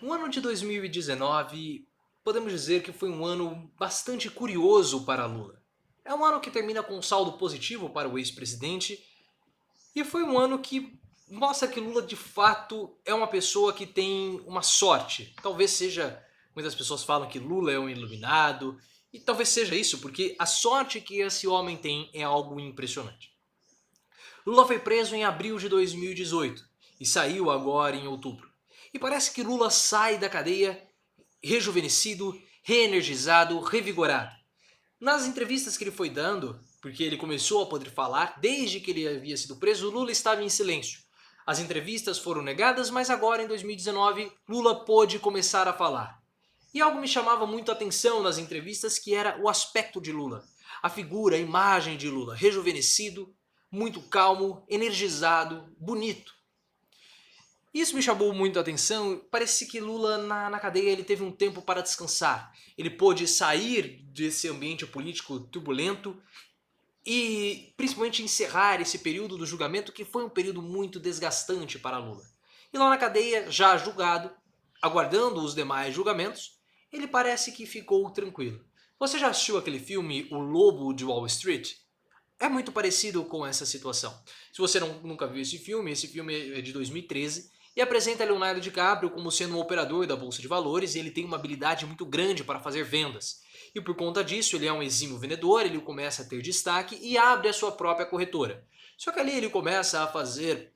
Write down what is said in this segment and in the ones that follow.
O ano de 2019 podemos dizer que foi um ano bastante curioso para Lula. É um ano que termina com um saldo positivo para o ex-presidente e foi um ano que mostra que Lula de fato é uma pessoa que tem uma sorte. Talvez seja, muitas pessoas falam que Lula é um iluminado e talvez seja isso, porque a sorte que esse homem tem é algo impressionante. Lula foi preso em abril de 2018 e saiu agora em outubro. E parece que Lula sai da cadeia rejuvenescido, reenergizado, revigorado. Nas entrevistas que ele foi dando, porque ele começou a poder falar, desde que ele havia sido preso, Lula estava em silêncio. As entrevistas foram negadas, mas agora em 2019 Lula pôde começar a falar. E algo me chamava muito a atenção nas entrevistas, que era o aspecto de Lula. A figura, a imagem de Lula, rejuvenescido, muito calmo, energizado, bonito. Isso me chamou muito a atenção. Parece que Lula na cadeia ele teve um tempo para descansar. Ele pôde sair desse ambiente político turbulento e principalmente encerrar esse período do julgamento, que foi um período muito desgastante para Lula. E lá na cadeia, já julgado, aguardando os demais julgamentos, ele parece que ficou tranquilo. Você já assistiu aquele filme O Lobo de Wall Street? É muito parecido com essa situação. Se você nunca viu esse filme é de 2013 e apresenta Leonardo DiCaprio como sendo um operador da Bolsa de Valores, e ele tem uma habilidade muito grande para fazer vendas. E por conta disso, ele é um exímio vendedor, ele começa a ter destaque e abre a sua própria corretora. Só que ali ele começa a fazer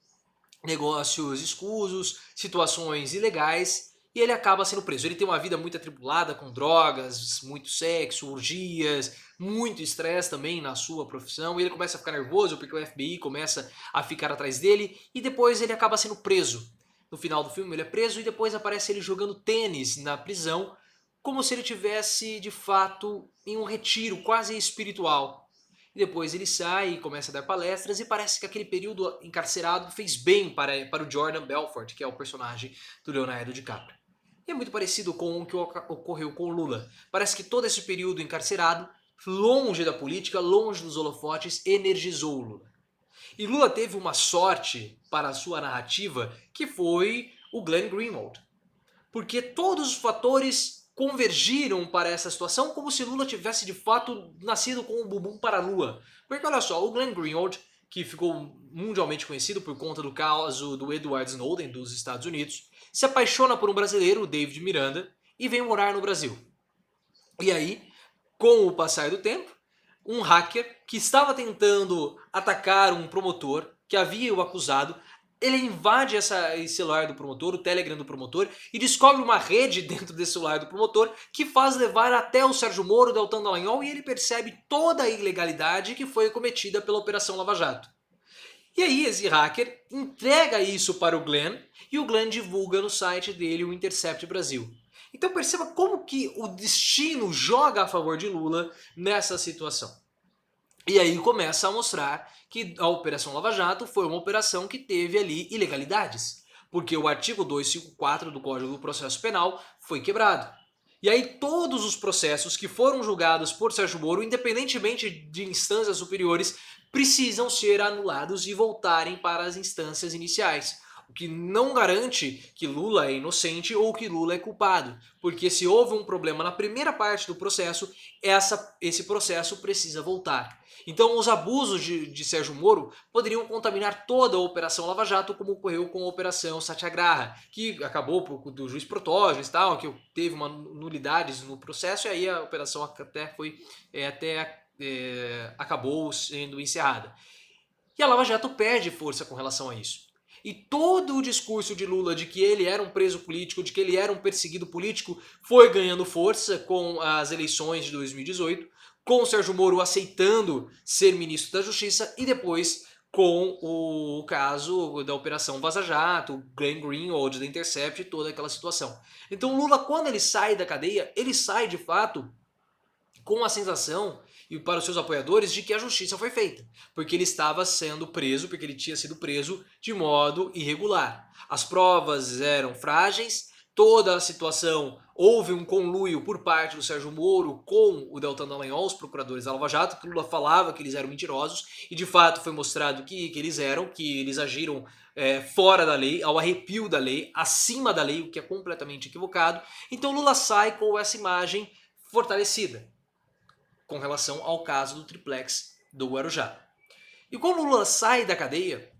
negócios escusos, situações ilegais, e ele acaba sendo preso. Ele tem uma vida muito atribulada com drogas, muito sexo, orgias, muito estresse também na sua profissão, e ele começa a ficar nervoso porque o FBI começa a ficar atrás dele, e depois ele acaba sendo preso. No final do filme ele é preso e depois aparece ele jogando tênis na prisão, como se ele tivesse de fato em um retiro quase espiritual. E depois ele sai e começa a dar palestras, e parece que aquele período encarcerado fez bem para o Jordan Belfort, que é o personagem do Leonardo DiCaprio. E é muito parecido com o que ocorreu com o Lula. Parece que todo esse período encarcerado, longe da política, longe dos holofotes, energizou o Lula. E Lula teve uma sorte para a sua narrativa, que foi o Glenn Greenwald. Porque todos os fatores convergiram para essa situação, como se Lula tivesse de fato nascido com o bumbum para a lua. Porque olha só, o Glenn Greenwald, que ficou mundialmente conhecido por conta do caso do Edward Snowden dos Estados Unidos, se apaixona por um brasileiro, o David Miranda, e vem morar no Brasil. E aí, com o passar do tempo, um hacker que estava tentando atacar um promotor que havia o acusado, ele invade esse celular do promotor, o Telegram do promotor, e descobre uma rede dentro desse celular do promotor que faz levar até o Sérgio Moro, Deltan Dallagnol, e ele percebe toda a ilegalidade que foi cometida pela Operação Lava Jato. E aí esse hacker entrega isso para o Glenn, e o Glenn divulga no site dele o Intercept Brasil. Então perceba como que o destino joga a favor de Lula nessa situação. E aí começa a mostrar que a Operação Lava Jato foi uma operação que teve ali ilegalidades, porque o artigo 254 do Código do Processo Penal foi quebrado. E aí todos os processos que foram julgados por Sérgio Moro, independentemente de instâncias superiores, precisam ser anulados e voltarem para as instâncias iniciais. O que não garante que Lula é inocente ou que Lula é culpado. Porque se houve um problema na primeira parte do processo, esse processo precisa voltar. Então os abusos de Sérgio Moro poderiam contaminar toda a Operação Lava Jato, como ocorreu com a Operação Satyagraha, que acabou do juiz Protógenes, tal, que teve uma nulidades no processo, e aí a operação até acabou sendo encerrada. E a Lava Jato perde força com relação a isso. E todo o discurso de Lula de que ele era um preso político, de que ele era um perseguido político, foi ganhando força com as eleições de 2018, com o Sérgio Moro aceitando ser ministro da Justiça, e depois com o caso da Operação Vaza Jato, Glenn Greenwald, da Intercept e toda aquela situação. Então Lula, quando ele sai da cadeia, ele sai de fato com a sensação, e para os seus apoiadores, de que a justiça foi feita, porque ele estava sendo preso, porque ele tinha sido preso de modo irregular. As provas eram frágeis, toda a situação, houve um conluio por parte do Sérgio Moro com o Deltan Dallagnol, os procuradores da Lava Jato, que Lula falava que eles eram mentirosos, e de fato foi mostrado que eles eram, que eles agiram fora da lei, ao arrepio da lei, acima da lei, o que é completamente equivocado. Então Lula sai com essa imagem fortalecida com relação ao caso do triplex do Guarujá. E quando Lula sai da cadeia,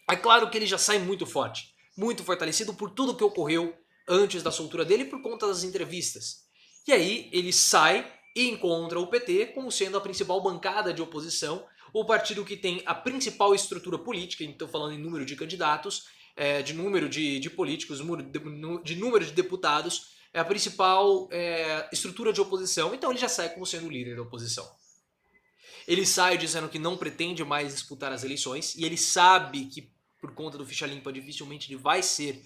é claro que ele já sai muito forte, muito fortalecido por tudo que ocorreu antes da soltura dele por conta das entrevistas. E aí ele sai e encontra o PT como sendo a principal bancada de oposição, o partido que tem a principal estrutura política, então falando em número de candidatos, de número de políticos, de número de deputados, é a principal estrutura de oposição, então ele já sai como sendo o líder da oposição. Ele sai dizendo que não pretende mais disputar as eleições, e ele sabe que por conta do ficha limpa dificilmente ele vai ser,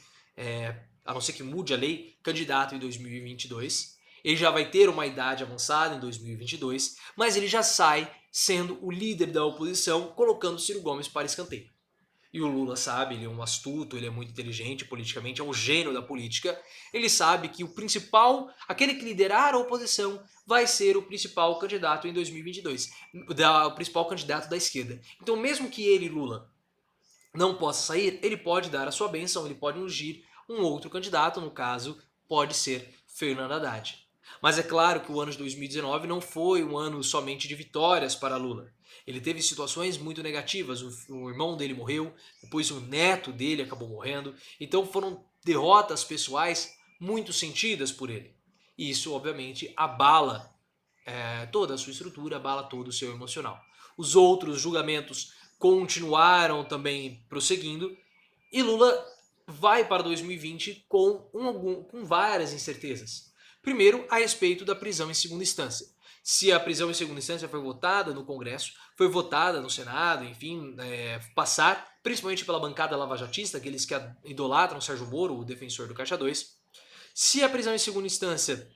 a não ser que mude a lei, candidato em 2022. Ele já vai ter uma idade avançada em 2022, mas ele já sai sendo o líder da oposição, colocando Ciro Gomes para escanteio. E o Lula sabe, ele é um astuto, ele é muito inteligente politicamente, é um gênio da política. Ele sabe que o principal, aquele que liderar a oposição, vai ser o principal candidato em 2022, o principal candidato da esquerda. Então mesmo que ele, Lula, não possa sair, ele pode dar a sua bênção, ele pode ungir um outro candidato, no caso, pode ser Fernando Haddad. Mas é claro que o ano de 2019 não foi um ano somente de vitórias para Lula. Ele teve situações muito negativas, o irmão dele morreu, depois o neto dele acabou morrendo, então foram derrotas pessoais muito sentidas por ele. E isso, obviamente, abala toda a sua estrutura, abala todo o seu emocional. Os outros julgamentos continuaram também prosseguindo, e Lula vai para 2020 com várias incertezas. Primeiro, a respeito da prisão em segunda instância. Se a prisão em segunda instância foi votada no Congresso, foi votada no Senado, enfim, passar, principalmente pela bancada lavajatista, aqueles que idolatram Sérgio Moro, o defensor do Caixa 2. Se a prisão em segunda instância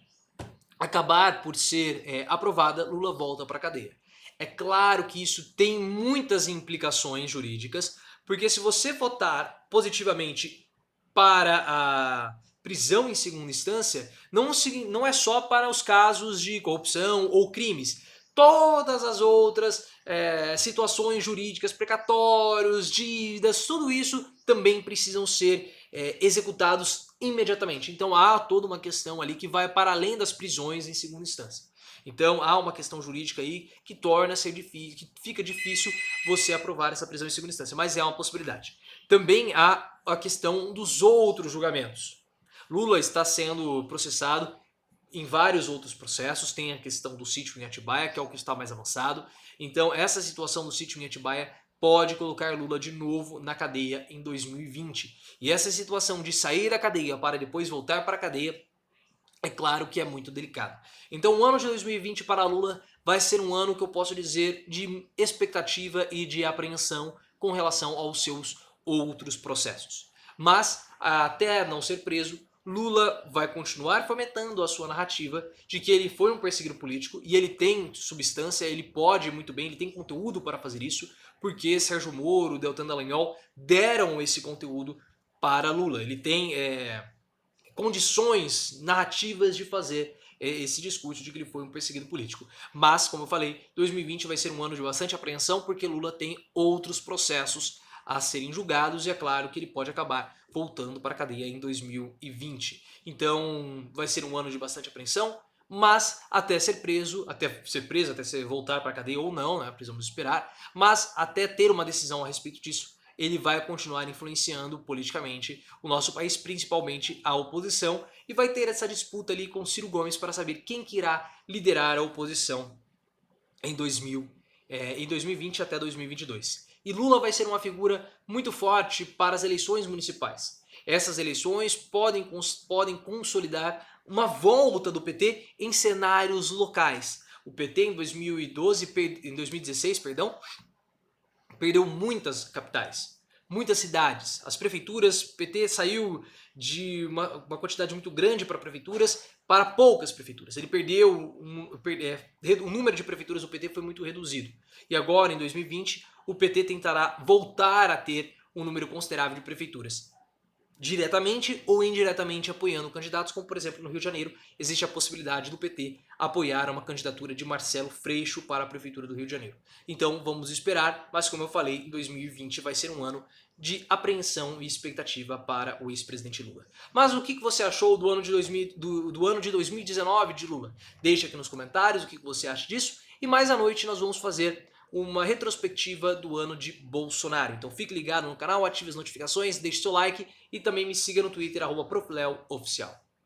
acabar por ser aprovada, Lula volta para a cadeia. É claro que isso tem muitas implicações jurídicas, porque se você votar positivamente para a prisão em segunda instância, não é só para os casos de corrupção ou crimes. Todas as outras situações jurídicas, precatórios, dívidas, tudo isso também precisam ser executados imediatamente. Então há toda uma questão ali que vai para além das prisões em segunda instância. Então há uma questão jurídica aí que torna ser difícil, que fica difícil você aprovar essa prisão em segunda instância, mas é uma possibilidade. Também há a questão dos outros julgamentos. Lula está sendo processado em vários outros processos, tem a questão do sítio em Atibaia, que é o que está mais avançado. Então essa situação do sítio em Atibaia pode colocar Lula de novo na cadeia em 2020. E essa situação de sair da cadeia para depois voltar para a cadeia, é claro que é muito delicado. Então o ano de 2020 para Lula vai ser um ano que eu posso dizer de expectativa e de apreensão com relação aos seus outros processos. Mas até não ser preso, Lula vai continuar fomentando a sua narrativa de que ele foi um perseguido político e ele tem substância, ele pode muito bem, ele tem conteúdo para fazer isso, porque Sérgio Moro, Deltan Dallagnol deram esse conteúdo para Lula. Ele tem condições narrativas de fazer esse discurso de que ele foi um perseguido político. Mas, como eu falei, 2020 vai ser um ano de bastante apreensão porque Lula tem outros processos a serem julgados e é claro que ele pode acabar voltando para a cadeia em 2020. Então vai ser um ano de bastante apreensão, mas até ser preso, até voltar para a cadeia ou não, né, precisamos esperar, mas até ter uma decisão a respeito disso, ele vai continuar influenciando politicamente o nosso país, principalmente a oposição, e vai ter essa disputa ali com Ciro Gomes para saber quem que irá liderar a oposição em 2020 até 2022. E Lula vai ser uma figura muito forte para as eleições municipais. Essas eleições podem consolidar uma volta do PT em cenários locais. O PT em 2016, perdeu muitas capitais, muitas cidades. As prefeituras, o PT saiu de uma quantidade muito grande para prefeituras para poucas prefeituras. Ele perdeu, o número de prefeituras do PT foi muito reduzido. E agora, em 2020, o PT tentará voltar a ter um número considerável de prefeituras, diretamente ou indiretamente apoiando candidatos, como por exemplo no Rio de Janeiro, existe a possibilidade do PT apoiar uma candidatura de Marcelo Freixo para a Prefeitura do Rio de Janeiro. Então vamos esperar, mas como eu falei, 2020 vai ser um ano de apreensão e expectativa para o ex-presidente Lula. Mas o que você achou do ano de 2019 de Lula? Deixa aqui nos comentários o que você acha disso. E mais à noite nós vamos fazer uma retrospectiva do ano de Bolsonaro. Então fique ligado no canal, ative as notificações, deixe seu like e também me siga no Twitter, @profleoficial.